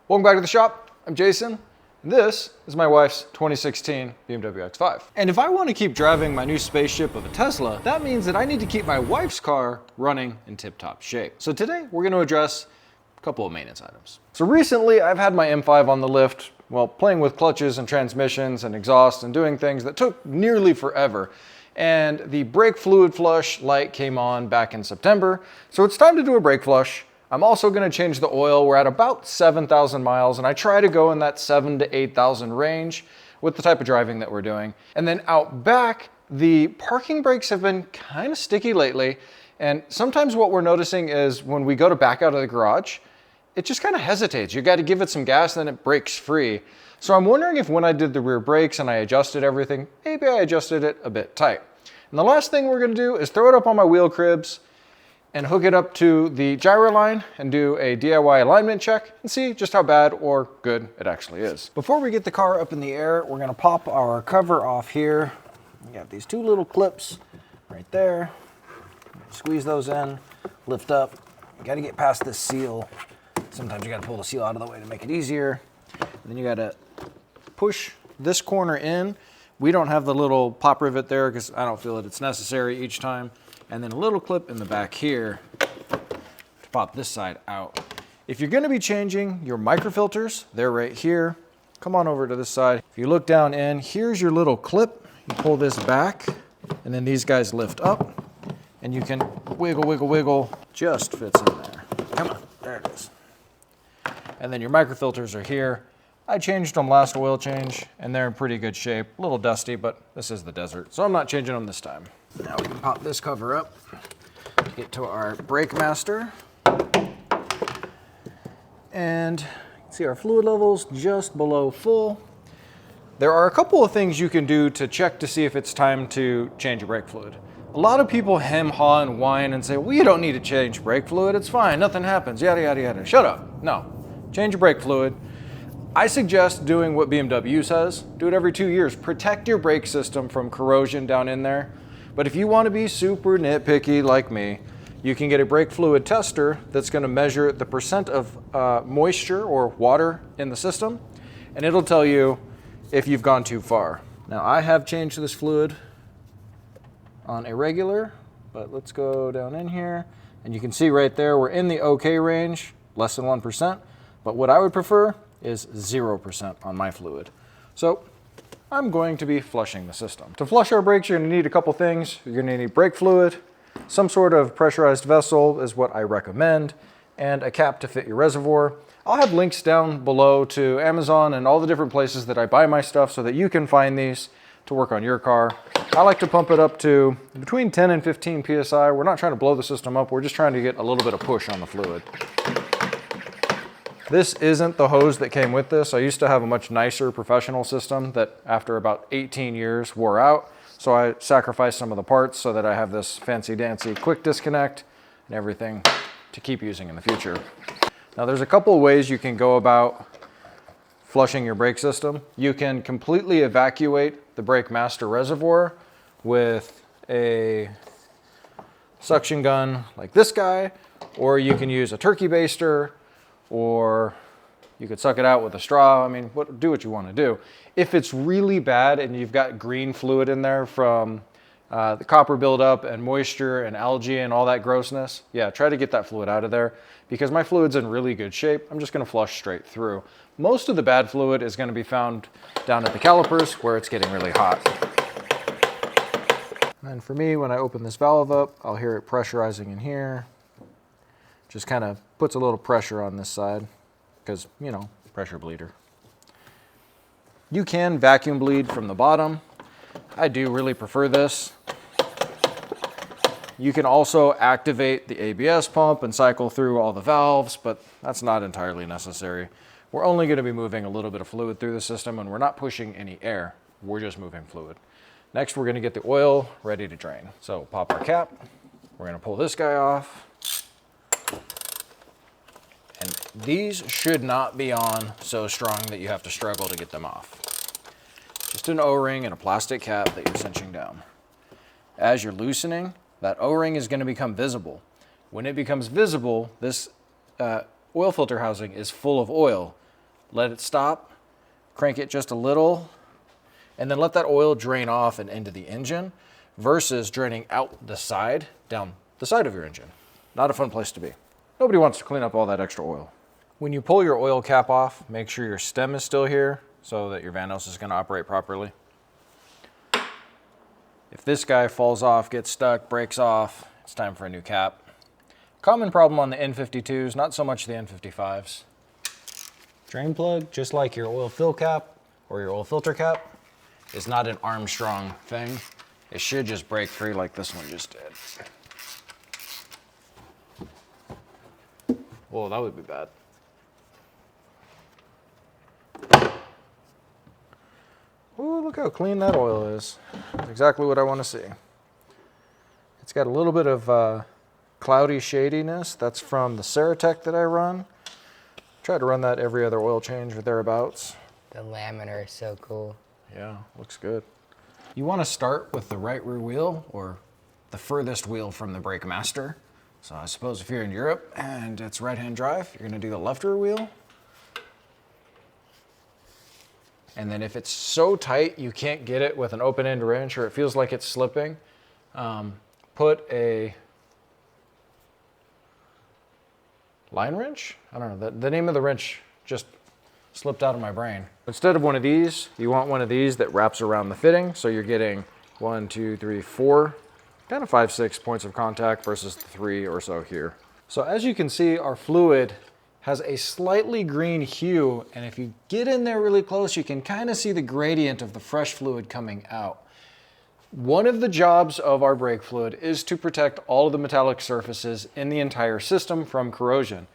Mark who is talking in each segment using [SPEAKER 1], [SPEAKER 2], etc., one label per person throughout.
[SPEAKER 1] Welcome back to the shop. I'm Jason, and this is my wife's 2016 BMW X5. And if I want to keep driving my new spaceship of a Tesla, that means that I need to keep my wife's car running in tip-top shape. So today we're going to address a couple of maintenance items. So recently I've had my M5 on the lift, well, playing with clutches and transmissions and exhaust and doing things that took nearly forever. And the brake fluid flush light came on back in September, so it's time to do a brake flush. I'm also going to change the oil. We're at about 7,000 miles, and I try to go in that 7,000 to 8,000 range with the type of driving that we're doing. And then out back, the parking brakes have been kind of sticky lately, and sometimes what we're noticing is when we go to back out of the garage, it just kind of hesitates. You got to give it some gas, then it breaks free. So I'm wondering if when I did the rear brakes and I adjusted everything, maybe I adjusted it a bit tight. And the last thing we're going to do is throw it up on my wheel cribs and hook it up to the gyro line and do a DIY alignment check and see just how bad or good it actually is. Before we get the car up in the air, we're going to pop our cover off here. We got these two little clips right there. Squeeze those in, lift up. You got to get past this seal. Sometimes you got to pull the seal out of the way to make it easier. And then you got to push this corner in. We don't have the little pop rivet there because I don't feel that it's necessary each time. And then a little clip in the back here to pop this side out. If you're going to be changing your microfilters, they're right here. Come on over to this side. If you look down in, here's your little clip. You pull this back, and then these guys lift up, and you can wiggle, wiggle, wiggle. Just fits in there. Come on, there it is. And then your microfilters are here. I changed them last oil change, and they're in pretty good shape. A little dusty, but this is the desert, so I'm not changing them this time. Now we can pop this cover up to get to our brake master. And you can see our fluid levels just below full. There are a couple of things you can do to check to see if it's time to change your brake fluid. A lot of people hem, haw, and whine and say, well, you don't need to change brake fluid. It's fine. Nothing happens. Yada, yada, yada. Shut up. No. Change your brake fluid. I suggest doing what BMW says. Do it every 2 years. Protect your brake system from corrosion down in there. But if you want to be super nitpicky like me, you can get a brake fluid tester that's going to measure the percent of moisture or water in the system, and it'll tell you if you've gone too far. Now, I have changed this fluid on a regular, but let's go down in here, and you can see right there we're in the okay range, less than 1%, but what I would prefer is 0% on my fluid. So I'm going to be flushing the system. To flush our brakes, you're going to need a couple things. You're going to need brake fluid, some sort of pressurized vessel is what I recommend, and a cap to fit your reservoir. I'll have links down below to Amazon and all the different places that I buy my stuff so that you can find these to work on your car. I like to pump it up to between 10 and 15 PSI. We're not trying to blow the system up. We're just trying to get a little bit of push on the fluid. This isn't the hose that came with this. I used to have a much nicer professional system that after about 18 years wore out. So I sacrificed some of the parts so that I have this fancy dancy quick disconnect and everything to keep using in the future. Now there's a couple of ways you can go about flushing your brake system. You can completely evacuate the brake master reservoir with a suction gun like this guy, or you can use a turkey baster, or you could suck it out with a straw. I mean, do what you want to do. If it's really bad and you've got green fluid in there from the copper buildup and moisture and algae and all that grossness, yeah, try to get that fluid out of there. Because my fluid's in really good shape, I'm just going to flush straight through. Most of the bad fluid is going to be found down at the calipers where it's getting really hot. And for me, when I open this valve up, I'll hear it pressurizing in here. Just kind of puts a little pressure on this side because, you know, pressure bleeder. You can vacuum bleed from the bottom. I do really prefer this. You can also activate the ABS pump and cycle through all the valves, but that's not entirely necessary. We're only going to be moving a little bit of fluid through the system, and we're not pushing any air. We're just moving fluid. Next, we're going to get the oil ready to drain. So pop our cap. We're going to pull this guy off. And these should not be on so strong that you have to struggle to get them off. Just an O-ring and a plastic cap that you're cinching down. As you're loosening, that O-ring is going to become visible. When it becomes visible, this oil filter housing is full of oil. let it stop, crank it just a little, and then let that oil drain off and into the engine versus draining out the side, down the side of your engine. Not a fun place to be. Nobody wants to clean up all that extra oil. When you pull your oil cap off, make sure your stem is still here so that your Vanos is going to operate properly. If this guy falls off, gets stuck, breaks off, it's time for a new cap. Common problem on the N52s, not so much the N55s. Drain plug, just like your oil fill cap or your oil filter cap, is not an Armstrong thing. It should just break free like this one just did. Whoa, that would be bad. Ooh, look how clean that oil is. That's exactly what I want to see. It's got a little bit of cloudy shadiness. That's from the Ceratec that I run. Try to run that every other oil change or thereabouts.
[SPEAKER 2] The laminar is so cool.
[SPEAKER 1] Yeah, looks good. You want to start with the right rear wheel or the furthest wheel from the brake master. So I suppose if you're in Europe and it's right-hand drive, you're going to do the left rear wheel. And then if it's so tight you can't get it with an open-end wrench or it feels like it's slipping, put a line wrench? I don't know, the name of the wrench just slipped out of my brain. Instead of one of these, you want one of these that wraps around the fitting. So you're getting 1, 2, 3, 4, kind of 5, 6 points of contact versus the 3 or so here. So as you can see, our fluid has a slightly green hue, and if you get in there really close, you can kind of see the gradient of the fresh fluid coming out. One of the jobs of our brake fluid is to protect all of the metallic surfaces in the entire system from corrosion,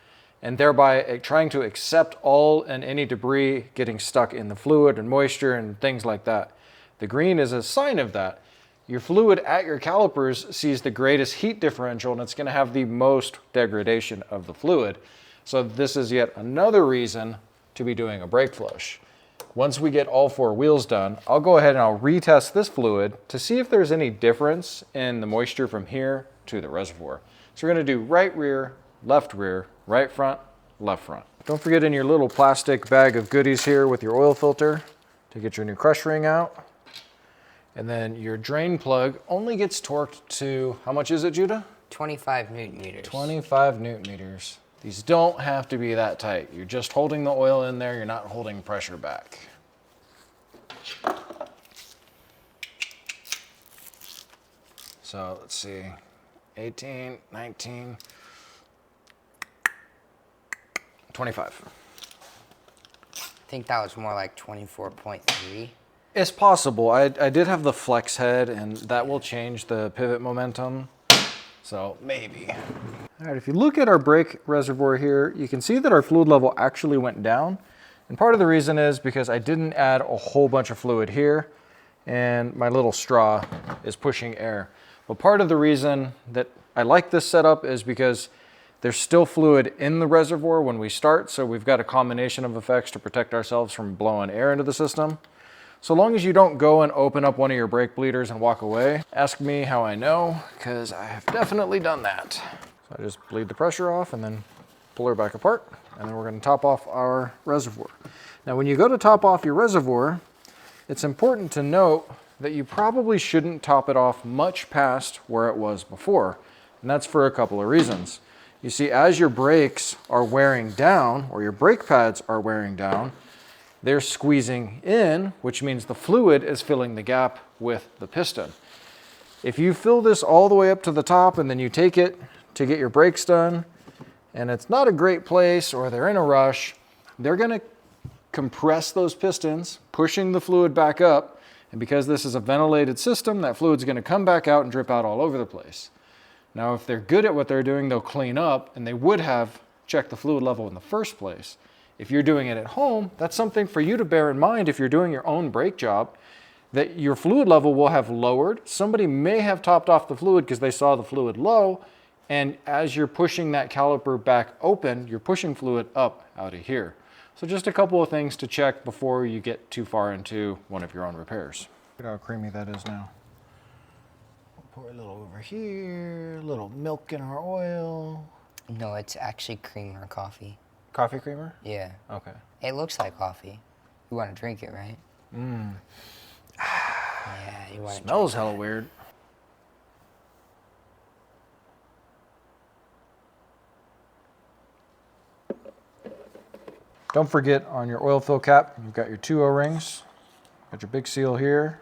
[SPEAKER 1] and thereby trying to accept all and any debris getting stuck in the fluid and moisture and things like that. The green is a sign of that. Your fluid at your calipers sees the greatest heat differential, and it's going to have the most degradation of the fluid. So this is yet another reason to be doing a brake flush. Once we get all 4 wheels done, I'll go ahead and I'll retest this fluid to see if there's any difference in the moisture from here to the reservoir. So we're going to do right rear, right front, left front. Don't forget in your little plastic bag of goodies here with your oil filter to get your new crush ring out. And then your drain plug only gets torqued to, how much is it, Judah?
[SPEAKER 2] 25 Newton meters.
[SPEAKER 1] 25 Newton meters. These don't have to be that tight. You're just holding the oil in there, you're not holding pressure back. So let's see, 18, 19, 25.
[SPEAKER 2] I think that was more like 24.3.
[SPEAKER 1] It's possible. I did have the flex head, and that will change the pivot momentum. So maybe. All right, if you look at our brake reservoir here, you can see that our fluid level actually went down. And part of the reason is because I didn't add a whole bunch of fluid here, and my little straw is pushing air. But part of the reason that I like this setup is because there's still fluid in the reservoir when we start, so we've got a combination of effects to protect ourselves from blowing air into the system. So long as you don't go and open up one of your brake bleeders and walk away. Ask me how I know, because I have definitely done that. So I just bleed the pressure off and then pull her back apart, and then we're going to top off our reservoir. Now when you go to top off your reservoir, it's important to note that you probably shouldn't top it off much past where it was before, and that's for a couple of reasons. You see, as your brakes are wearing down, or your brake pads are wearing down, they're squeezing in, which means the fluid is filling the gap with the piston. If you fill this all the way up to the top and then you take it to get your brakes done, and it's not a great place or they're in a rush, they're gonna compress those pistons, pushing the fluid back up, and because this is a ventilated system, that fluid's gonna come back out and drip out all over the place. Now, if they're good at what they're doing, they'll clean up, and they would have checked the fluid level in the first place. If you're doing it at home, that's something for you to bear in mind if you're doing your own brake job, that your fluid level will have lowered. Somebody may have topped off the fluid because they saw the fluid low, and as you're pushing that caliper back open, you're pushing fluid up out of here. So just a couple of things to check before you get too far into one of your own repairs. Look at how creamy that is now. We'll pour a little over here, a little milk in our oil.
[SPEAKER 2] No, it's actually creamer coffee.
[SPEAKER 1] Coffee creamer?
[SPEAKER 2] Yeah.
[SPEAKER 1] Okay.
[SPEAKER 2] It looks like coffee. You want to drink it, right?
[SPEAKER 1] Mmm.
[SPEAKER 2] Yeah, you want to.
[SPEAKER 1] Smells hella weird. Don't forget on your oil fill cap, you've got your 2 O-rings. Got your big seal here.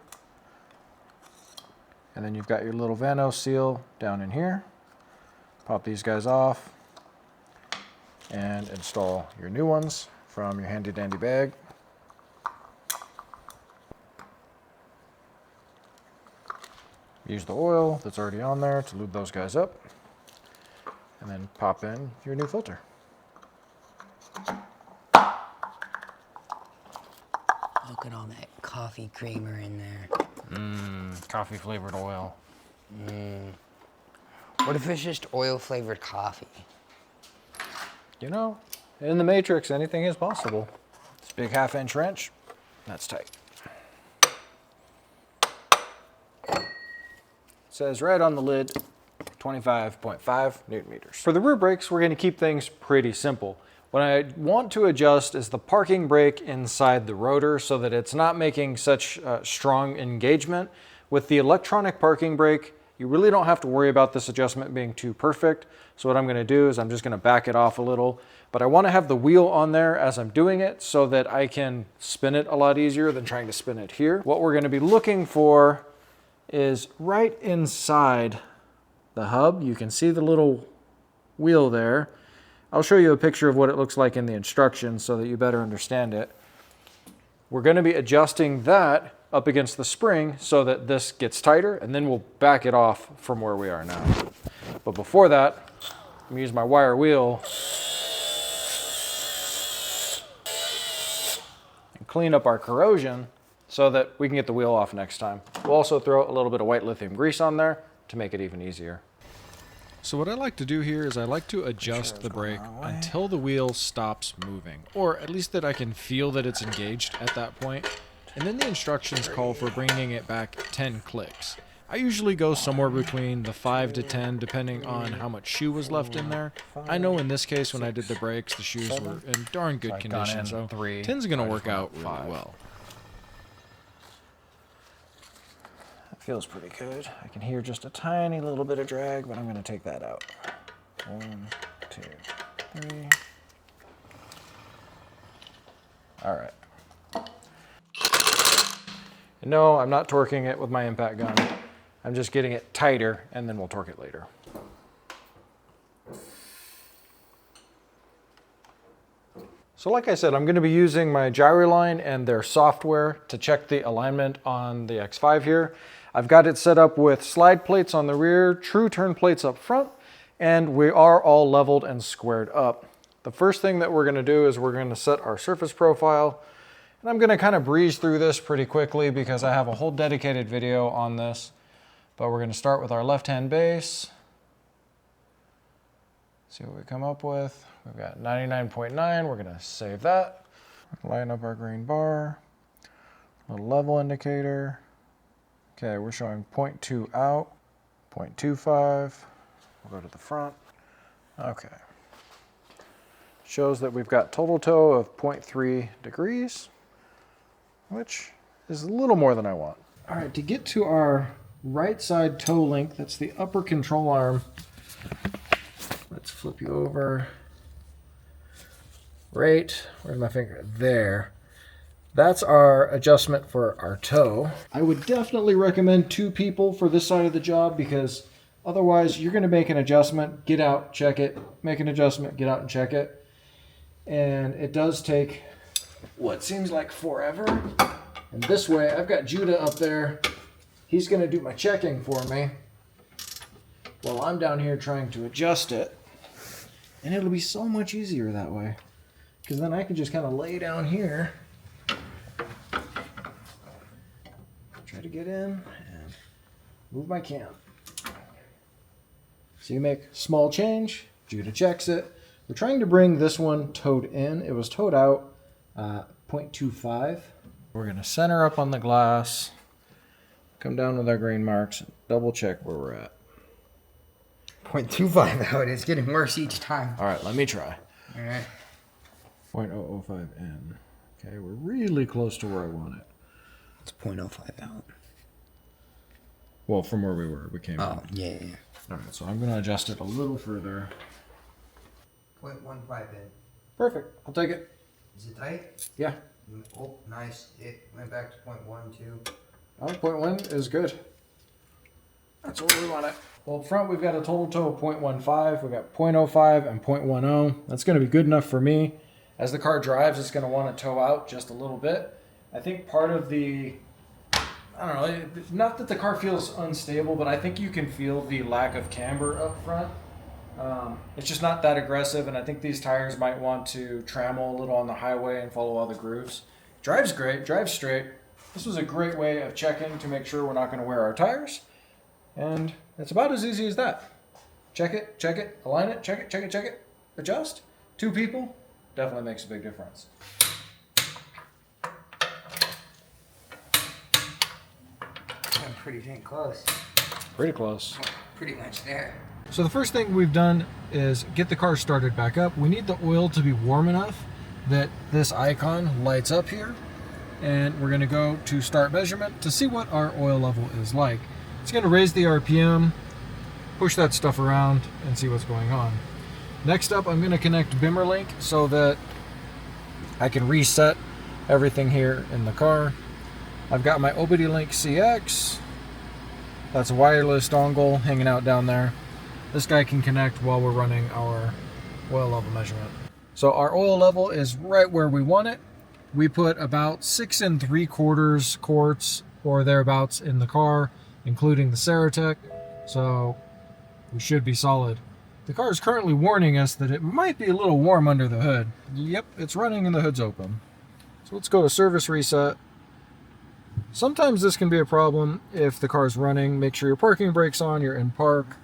[SPEAKER 1] And then you've got your little Vano seal down in here. Pop these guys off and install your new ones from your handy dandy bag. Use the oil that's already on there to lube those guys up. And then pop in your new filter.
[SPEAKER 2] Look at all that coffee creamer in there.
[SPEAKER 1] Mmm, coffee flavored oil.
[SPEAKER 2] Mmm. What if it's just oil flavored coffee?
[SPEAKER 1] You know, in the Matrix, anything is possible. This big 1/2-inch wrench, that's tight. It says right on the lid, 25.5 Newton meters. For the rear brakes, we're going to keep things pretty simple. What I want to adjust is the parking brake inside the rotor so that it's not making such strong engagement. With the electronic parking brake, you really don't have to worry about this adjustment being too perfect. So what I'm going to do is I'm just going to back it off a little, but I want to have the wheel on there as I'm doing it so that I can spin it a lot easier than trying to spin it here. What we're going to be looking for is right inside the hub. You can see the little wheel there. I'll show you a picture of what it looks like in the instructions so that you better understand it. We're going to be adjusting that up against the spring so that this gets tighter, and then we'll back it off from where we are now. But before that, I'm going to use my wire wheel and clean up our corrosion so that we can get the wheel off next time. We'll also throw a little bit of white lithium grease on there to make it even easier. So what I like to do here is I like to adjust the brake until the wheel stops moving, or at least that I can feel that it's engaged at that point. And then the instructions call for bringing it back 10 clicks. I usually go somewhere between the 5 to 10 depending on how much shoe was left in there. I know in this case when I did the brakes, the shoes were in darn good condition, so 10's going to work out really well. Feels pretty good. I can hear just a tiny little bit of drag, but I'm going to take that out. 1, 2, 3. All right. And no, I'm not torquing it with my impact gun. I'm just getting it tighter, and then we'll torque it later. So like I said, I'm going to be using my GyroLine and their software to check the alignment on the X5 here. I've got it set up with slide plates on the rear, true turn plates up front, and we are all leveled and squared up. The first thing that we're going to do is we're going to set our surface profile. And I'm going to kind of breeze through this pretty quickly because I have a whole dedicated video on this. But we're going to start with our left-hand base. See what we come up with. We've got 99.9. We're going to save that. Line up our green bar. Little level indicator. Okay, we're showing 0.2 out, 0.25. We'll go to the front. Okay. Shows that we've got total toe of 0.3 degrees, which is a little more than I want. All right, to get to our right side toe link, that's the upper control arm. Let's flip you over. Right, where's my finger? There. That's our adjustment for our toe. I would definitely recommend 2 people for this side of the job because otherwise you're going to make an adjustment, get out, check it, make an adjustment, get out and check it. And it does take what seems like forever. And this way, I've got Judah up there. He's going to do my checking for me while I'm down here trying to adjust it. And it'll be so much easier that way because then I can just kind of lay down here. Try to get in and move my cam. So you make small change, Judah checks it. We're trying to bring this one towed in. It was towed out 0.25. We're going to center up on the glass, come down with our green marks, and double check where we're at.
[SPEAKER 2] 0.25 out. It's getting worse each time.
[SPEAKER 1] All right, let me try.
[SPEAKER 2] All right.
[SPEAKER 1] 0.005N. Okay, we're really close to where I want it.
[SPEAKER 2] It's 0.05 out.
[SPEAKER 1] Well, from where we came in.
[SPEAKER 2] Oh, yeah.
[SPEAKER 1] All right, so I'm going to adjust it a little further.
[SPEAKER 2] 0.15 in.
[SPEAKER 1] Perfect. I'll take it.
[SPEAKER 2] Is it tight?
[SPEAKER 1] Yeah.
[SPEAKER 2] Oh, nice. It went back to 0.12.
[SPEAKER 1] Oh, 0.1 is good. That's what we want it. Well, up front, we've got a total toe of 0.15. We've got 0.05 and 0.10. That's going to be good enough for me. As the car drives, it's going to want to toe out just a little bit. I think part of the, I don't know, not that the car feels unstable, but I think you can feel the lack of camber up front. It's just not that aggressive, and I think these tires might want to trammel a little on the highway and follow all the grooves. Drives great, drives straight. This was a great way of checking to make sure we're not going to wear our tires. And it's about as easy as that. Check it, align it, check it, adjust. 2 people, definitely makes a big difference.
[SPEAKER 2] I'm pretty dang close.
[SPEAKER 1] Pretty close.
[SPEAKER 2] Pretty much there.
[SPEAKER 1] So the first thing we've done is get the car started back up. We need the oil to be warm enough that this icon lights up here. And we're going to go to start measurement to see what our oil level is like. It's going to raise the RPM, push that stuff around, and see what's going on. Next up, I'm going to connect BimmerLink so that I can reset everything here in the car. I've got my OBDLink CX. That's a wireless dongle hanging out down there. This guy can connect while we're running our oil level measurement. So our oil level is right where we want it. We put about 6 3/4 quarts or thereabouts in the car, including the Ceratec, so we should be solid. The car is currently warning us that it might be a little warm under the hood. Yep, it's running and the hood's open. So let's go to service reset. Sometimes this can be a problem if the car's running. Make sure your parking brake's on, you're in park.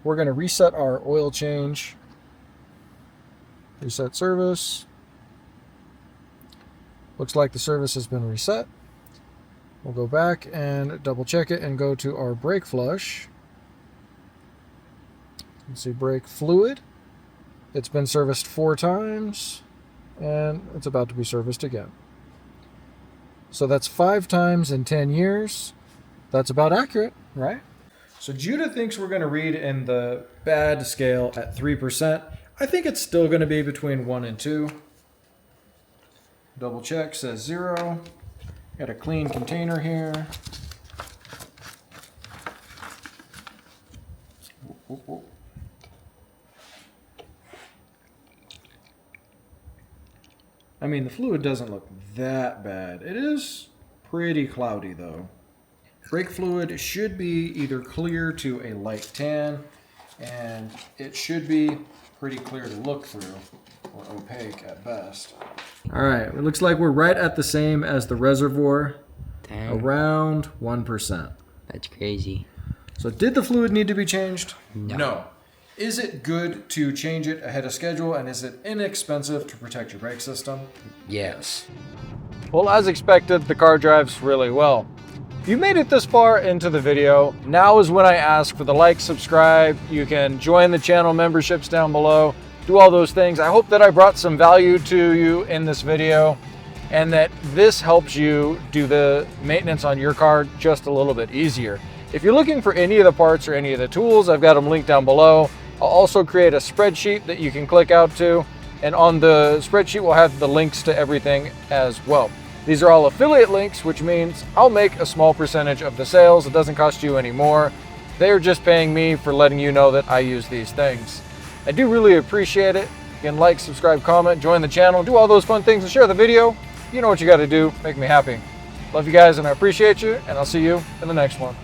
[SPEAKER 1] We're going to reset our oil change. Reset service. Looks like the service has been reset. We'll go back and double check it and go to our brake flush. Let's see, brake fluid. It's been serviced 4 times and it's about to be serviced again. So that's 5 times in 10 years. That's about accurate, right? So Judah thinks we're going to read in the bad scale at 3%. I think it's still going to be between 1 and 2. Double check, says 0. Got a clean container here. I mean, the fluid doesn't look that bad. It is pretty cloudy though. Brake fluid should be either clear to a light tan, and it should be pretty clear to look through, or opaque at best. All right, it looks like we're right at the same as the reservoir.
[SPEAKER 2] Dang.
[SPEAKER 1] Around 1%.
[SPEAKER 2] That's crazy.
[SPEAKER 1] So did the fluid need to be changed?
[SPEAKER 2] No.
[SPEAKER 1] Is it good to change it ahead of schedule, and is it inexpensive to protect your brake system?
[SPEAKER 2] Yes.
[SPEAKER 1] Well, as expected, the car drives really well. If you made it this far into the video, now is when I ask for the like, subscribe. You can join the channel memberships down below. Do all those things. I hope that I brought some value to you in this video and that this helps you do the maintenance on your car just a little bit easier. If you're looking for any of the parts or any of the tools, I've got them linked down below. I'll also create a spreadsheet that you can click out to, and on the spreadsheet we'll have the links to everything as well. These are all affiliate links, which means I'll make a small percentage of the sales. It doesn't cost you any more. They're just paying me for letting you know that I use these things. I do really appreciate it. You can like, subscribe, comment, join the channel, do all those fun things, and share the video. You know what you got to do. Make me happy. Love you guys, and I appreciate you, and I'll see you in the next one.